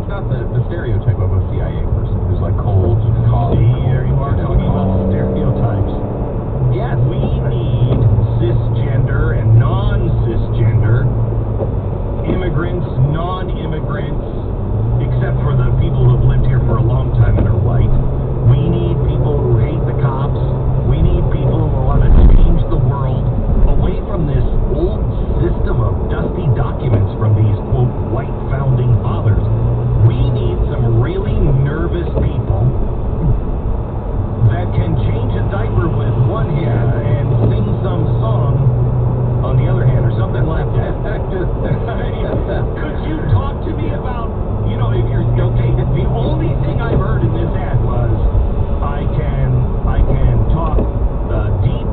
it's not the stereotype of a CIA person who's like cold, calm. See, there you are talking about stereotypes. Yes. We need cisgender and non-cisgender, immigrants, non-immigrants, except for the people who have lived here for a long time and are white. We need people who hate the cops. We need people who want to change the world away from this old system of dusty documents from these, quote, white founding fathers. We need some really nervous people that can change a diaper with one hand and sing some song on the other hand, or something like that. Could you talk to me about, you know, if you're, okay, the only thing I've heard in this ad was, I can talk deep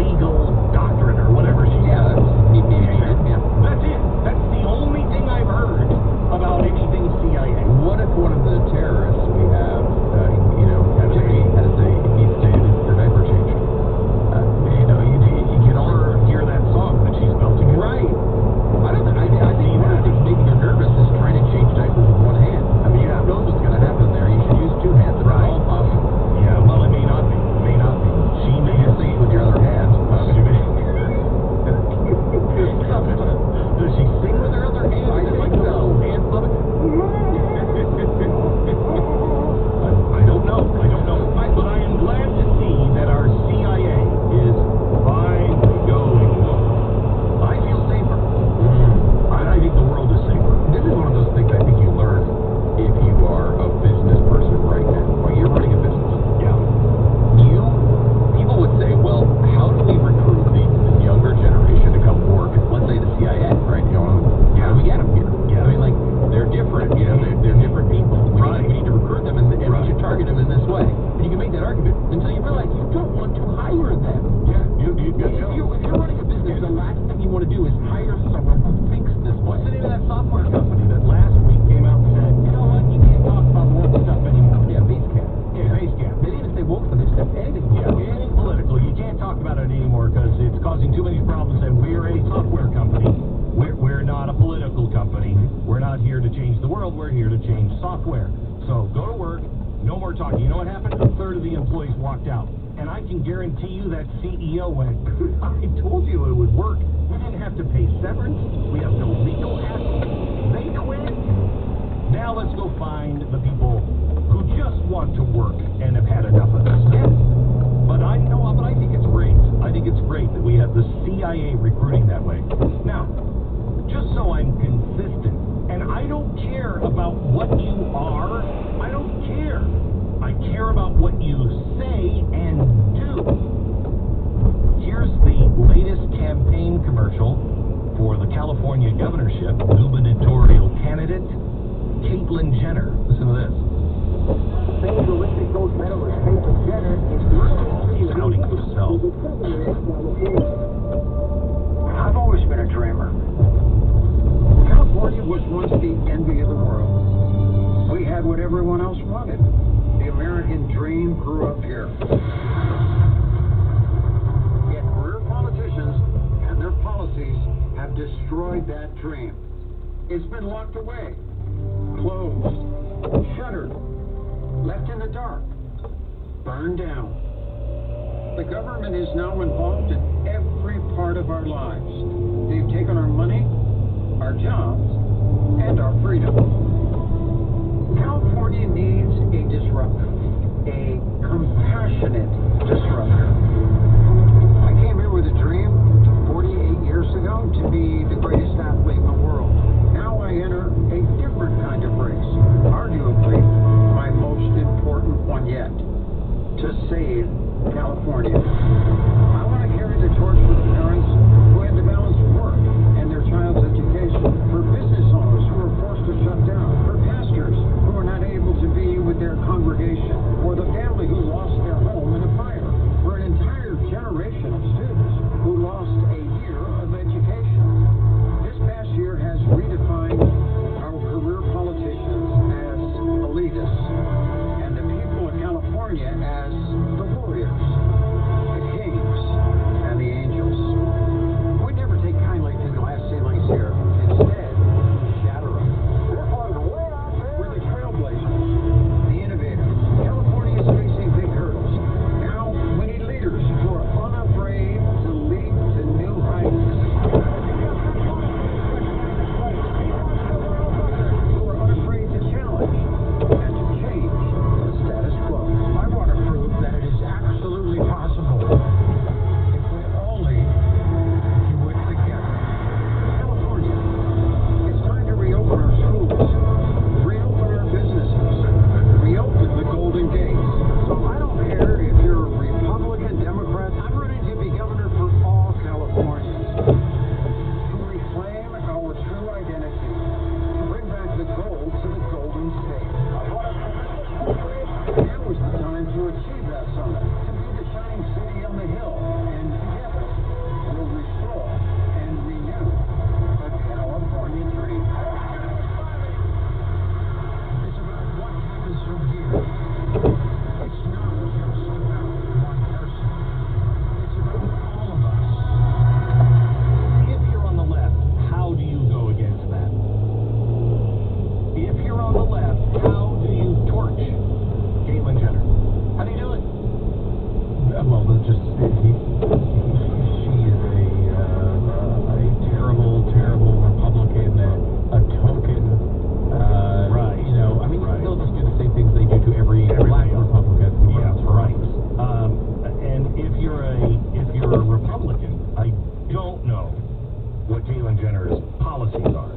legal doctrine or whatever she said. Yeah, that's yeah. That's it. That's the only thing I've heard about anything CIA. What if one of the terrorists we have, you know, needs their diaper changed? You know, you can Or hear that song that she's belting in. Right. I think one of the things making her nervous is trying to change diapers with one hand. I mean, who knows what's going to happen there? You should use two hands. It's all possible. Yeah, well, it may not be. May not be. She may You sing with your other hand. Does she sing with her other hand? I think so. Hand puppet? I don't know. But I am glad to see that our CIA is finally going woke. I feel safer. I think the world is safer. This is one of those things I think you learn if you are a business person right now. While you're running a business. Yeah. People would say, well, how do we recruit the younger generation to come work, let's say the CIA, right? You know, how do we get them here? Yeah. I mean, like, they're different, you know, they're different people. We need to recruit them, and we should target them in this way. And you can make that argument until you realize you don't want to hire them. Yeah. If you're running a business, the last thing you want to do is hire someone who thinks this way. What's the name of that software company that last week came out and said, you know what, you can't talk about woke stuff anymore? Yeah, Basecamp. Yeah, Basecamp. They didn't even say woke, they said anything. Yeah, anything political. You can't talk about it anymore because it's causing too many problems, and we're a software company. We're not a political company. We're not here to change the world. We're here to change software. So go to work. No more talking. You know what happened? A third of the employees walked out. And I can guarantee you that CEO went, I told you it would work. We didn't have to pay severance. We have no legal hassle. They quit. Now let's go find the people who just want to work and have had enough of this. Yes. But I think it's great. I think it's great that we have the CIA recruiting that way. Now, just so I'm consistent, and I don't care about what you are, I don't care. I care about what you say and do. Here's the latest campaign commercial for the California governorship gubernatorial candidate, Caitlyn Jenner. Listen to this. Famed Olympic gold medalist Caitlyn Jenner is first of all He's outing himself. I've always been a dreamer. California was once the envy of the world. We had what everyone else wanted. The American dream grew up here. Yet career politicians and their policies have destroyed that dream. It's been locked away, closed, shuttered, left in the dark, burned down. The government is now involved in every part of our lives. They've taken our money, our jobs, and our freedom. California needs a disruptor, a compassionate disruptor. I came here with a dream 48 years ago to be the greatest athlete in the world. Now I enter a different kind of race, arguably my most important one yet, to save California. I want to carry the torch for the parents who had to balance work and their child's education, for business owners who are forced to shut down, for pastors who are not able to be with their congregation, for the family who lost their home in a fire, for an entire don't know what Caitlyn Jenner's policies are,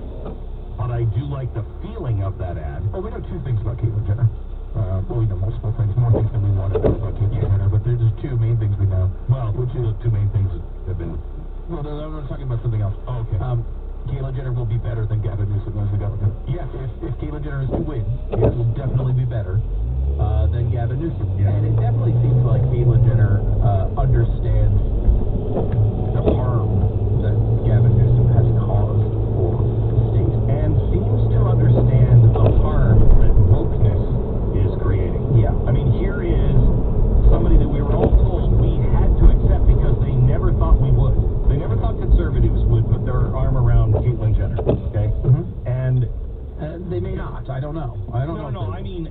but I do like the feeling of that ad. Well, we know two things about Caitlyn Jenner. Well, we know multiple things, more things than we want to know about Caitlyn Jenner, but there's just two main things we know. Well, which is the two main things that have been... Well, no, I'm talking about something else. Oh, okay. Caitlyn Jenner will be better than Gavin Newsom as the governor. Yes. If Caitlyn Jenner is to win, it will definitely be better than Gavin Newsom. Yeah. And it definitely seems like Caitlyn Jenner understands the harm that Gavin Newsom has caused for the state. And seems to understand the harm that wokeness is creating. Yeah. I mean, here is somebody that we were all told we had to accept because they never thought we would. They never thought conservatives would put their arm around Caitlyn Jenner, okay? Mm-hmm. And They may not. I don't know. I don't know. No, I mean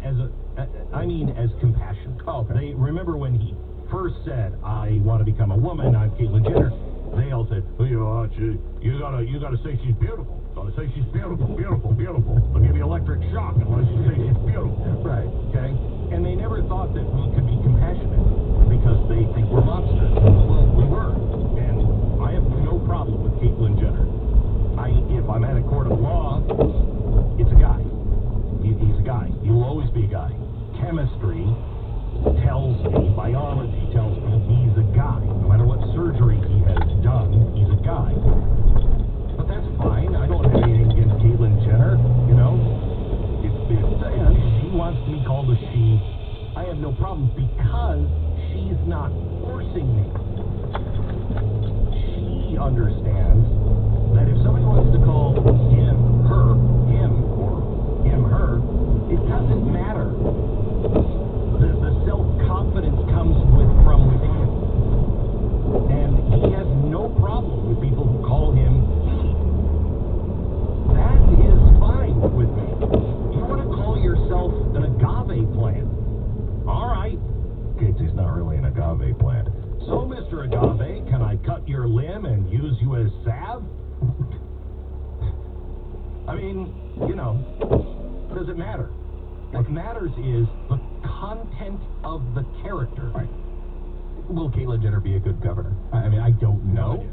as compassion. Oh, okay. They remember when he first said, "I want to become a woman. I'm Caitlyn Jenner." They all said, "Oh, you gotta say she's beautiful. Gotta say she's beautiful, beautiful, beautiful. They'll give you electric shock unless you say she's beautiful." Right. Okay. And they never thought that we could be compassionate because they think we're monsters. Well, we were, and I have no problem with Caitlyn Jenner. If I'm at a court of law, it's a guy. He's a guy. He'll always be a guy. Chemistry tells me, biology tells me he's a guy. No matter what surgery he has done, he's a guy. But that's fine. I don't have anything against Caitlyn Jenner, you know. If she wants to be called a she, I have no problem because she's not forcing me. She understands that if somebody wants to call him, her, him, or him, her, it doesn't matter. The self-confidence comes from within. And he has no problem with people who call him he. That is fine with me. You want to call yourself an agave plant. All right. Casey's not really an agave plant. So, Mr. Agave, can I cut your limb and use you as salve? I mean, you know, does it matter? What matters is the content of the character. Right. Will Caitlyn Jenner be a good governor? I mean, I don't know.